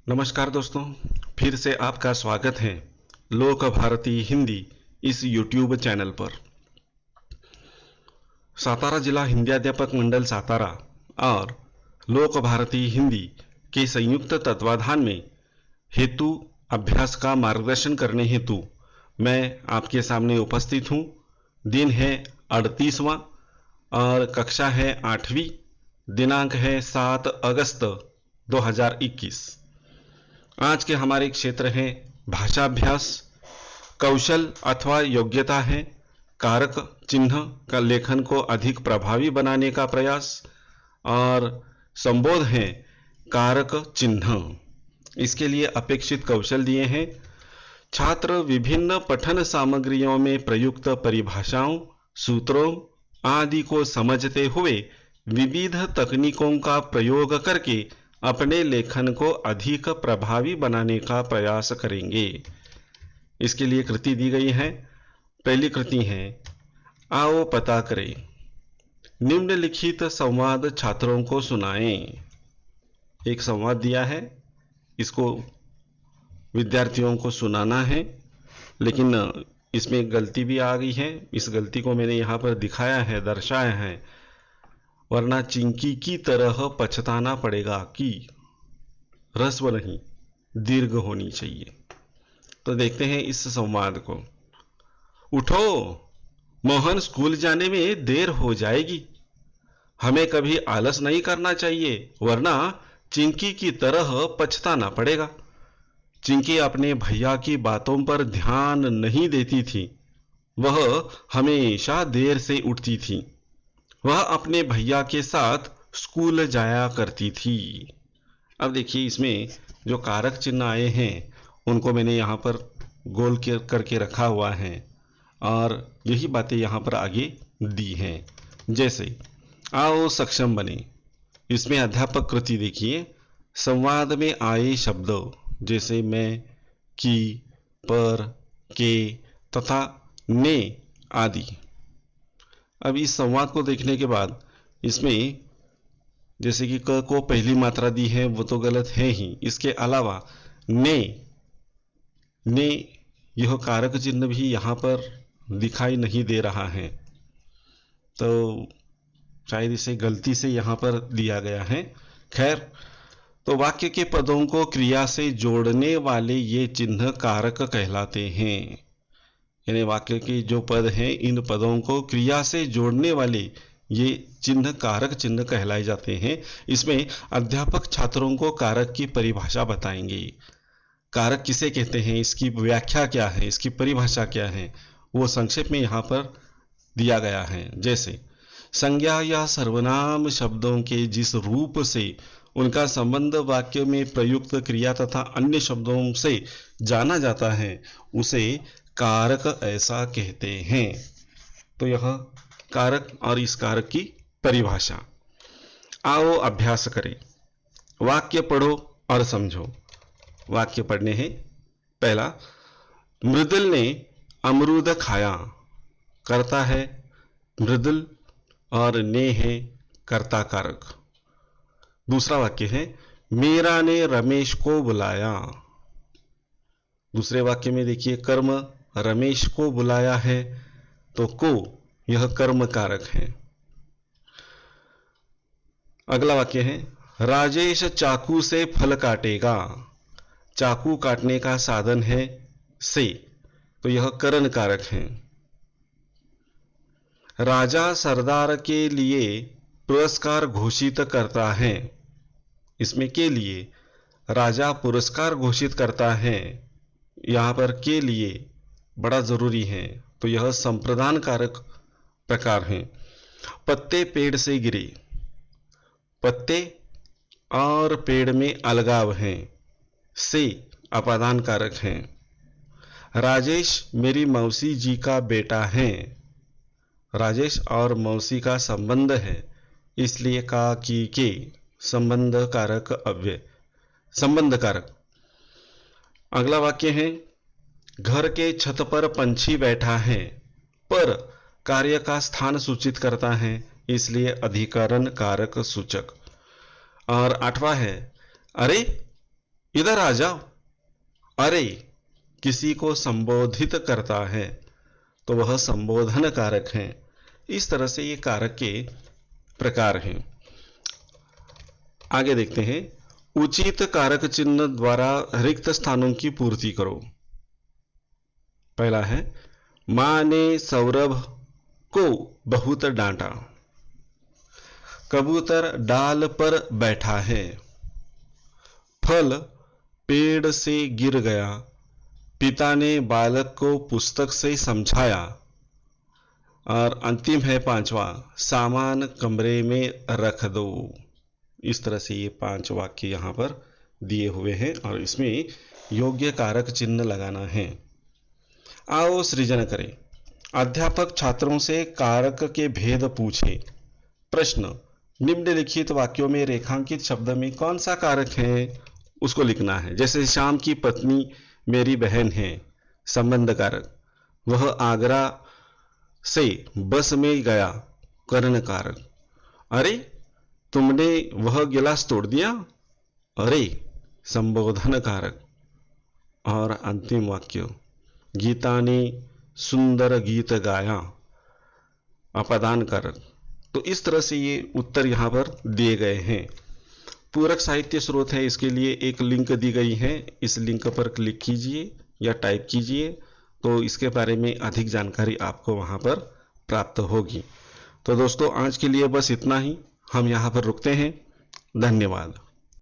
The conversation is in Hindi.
नमस्कार दोस्तों, फिर से आपका स्वागत है लोक भारती हिंदी इस YouTube चैनल पर। सातारा जिला हिंदी अध्यापक मंडल सातारा और लोक भारती हिंदी के संयुक्त तत्वाधान में हेतु अभ्यास का मार्गदर्शन करने हेतु मैं आपके सामने उपस्थित हूँ। दिन है 38वां और कक्षा है 8वीं। दिनांक है 7 अगस्त 2021। आज के हमारे क्षेत्र है भाषाभ्यास। कौशल अथवा योग्यता है कारक चिन्ह का लेखन को अधिक प्रभावी बनाने का प्रयास, और संबोध है कारक चिन्ह। इसके लिए अपेक्षित कौशल दिए हैं। छात्र विभिन्न पठन सामग्रियों में प्रयुक्त परिभाषाओं, सूत्रों आदि को समझते हुए विविध तकनीकों का प्रयोग करके अपने लेखन को अधिक प्रभावी बनाने का प्रयास करेंगे। इसके लिए कृति दी गई है। पहली कृति है आओ पता करें। निम्नलिखित संवाद छात्रों को सुनाएं। एक संवाद दिया है, इसको विद्यार्थियों को सुनाना है, लेकिन इसमें गलती भी आ गई है। इस गलती को मैंने यहाँ पर दिखाया है, दर्शाया है। वरना चिंकी की तरह पछताना पड़ेगा कि ह्रस्व नहीं दीर्घ होनी चाहिए। तो देखते हैं इस संवाद को। उठो, मोहन स्कूल जाने में देर हो जाएगी। हमें कभी आलस नहीं करना चाहिए, वरना चिंकी की तरह पछताना पड़ेगा। चिंकी अपने भैया की बातों पर ध्यान नहीं देती थी। वह हमेशा देर से उठती थी। वह अपने भैया के साथ स्कूल जाया करती थी। अब देखिए, इसमें जो कारक चिन्ह आए हैं उनको मैंने यहाँ पर गोल करके रखा हुआ है, और यही बातें यहाँ पर आगे दी हैं। जैसे आओ सक्षम बने। इसमें अध्यापक कृति देखिए। संवाद में आए शब्द जैसे मैं, की, पर, के तथा ने आदि। अब इस संवाद को देखने के बाद इसमें जैसे कि क को पहली मात्रा दी है, वो तो गलत है ही। इसके अलावा ने यह कारक चिन्ह भी यहाँ पर दिखाई नहीं दे रहा है, तो शायद इसे गलती से यहाँ पर दिया गया है। खैर, तो वाक्य के पदों को क्रिया से जोड़ने वाले ये चिन्ह कारक कहलाते हैं। यानी वाक्य के जो पद हैं, इन पदों को क्रिया से जोड़ने वाले ये चिन्ह कारक चिन्ह कहलाए जाते हैं। इसमें अध्यापक छात्रों को कारक की परिभाषा बताएंगे। कारक किसे कहते हैं, इसकी व्याख्या क्या है, इसकी परिभाषा क्या है, वो संक्षेप में यहाँ पर दिया गया है। जैसे संज्ञा या सर्वनाम शब्दों के जिस रूप से उनका संबंध वाक्य में प्रयुक्त क्रिया तथा अन्य शब्दों से जाना जाता है, उसे कारक ऐसा कहते हैं। तो यह कारक और इस कारक की परिभाषा। आओ अभ्यास करें। वाक्य पढ़ो और समझो। वाक्य पढ़ने हैं। पहला, मृदुल ने अमरूद खाया। कर्ता है मृदुल और ने है कर्ता कारक। दूसरा वाक्य है मीरा ने रमेश को बुलाया। दूसरे वाक्य में देखिए, कर्म रमेश को बुलाया है, तो को यह कर्म कारक है। अगला वाक्य है राजेश चाकू से फल काटेगा। चाकू काटने का साधन है से, तो यह करण कारक है। राजा सरदार के लिए पुरस्कार घोषित करता है। इसमें के लिए राजा पुरस्कार घोषित करता है, यहां पर के लिए बड़ा जरूरी है, तो यह संप्रदान कारक प्रकार है। पत्ते पेड़ से गिरे। पत्ते और पेड़ में अलगाव है, से अपादान कारक है। राजेश मेरी मौसी जी का बेटा है। राजेश और मौसी का संबंध है, इसलिए का की के संबंध कारक अव्यय संबंध कारक। अगला वाक्य है घर के छत पर पंछी बैठा है। पर कार्य का स्थान सूचित करता है, इसलिए अधिकरण कारक सूचक। और आठवां है अरे इधर आ जाओ। अरे, किसी को संबोधित करता है तो वह संबोधन कारक है। इस तरह से ये कारक के प्रकार हैं। आगे देखते हैं, उचित कारक चिन्ह द्वारा रिक्त स्थानों की पूर्ति करो। पहला है, मां ने सौरभ को बहुत डांटा। कबूतर डाल पर बैठा है। फल पेड़ से गिर गया। पिता ने बालक को पुस्तक से समझाया। और अंतिम है पांचवा, सामान कमरे में रख दो। इस तरह से ये 5 वाक्य यहाँ पर दिए हुए हैं और इसमें योग्य कारक चिन्ह लगाना है। आओ सृजन करें। अध्यापक छात्रों से कारक के भेद पूछे। प्रश्न, निम्नलिखित वाक्यों में रेखांकित शब्द में कौन सा कारक है उसको लिखना है। जैसे श्याम की पत्नी मेरी बहन है, संबंध कारक। वह आगरा से बस में गया, कर्ण कारक। अरे, तुमने वह गिलास तोड़ दिया। अरे, संबोधन कारक। और अंतिम वाक्य, गीता ने सुंदर गीत गाया, अपदान कारक। तो इस तरह से ये उत्तर यहाँ पर दिए गए हैं। पूरक साहित्य स्रोत है, इसके लिए एक लिंक दी गई है। इस लिंक पर क्लिक कीजिए या टाइप कीजिए तो इसके बारे में अधिक जानकारी आपको वहाँ पर प्राप्त होगी। तो दोस्तों, आज के लिए बस इतना ही। हम यहाँ पर रुकते हैं। धन्यवाद।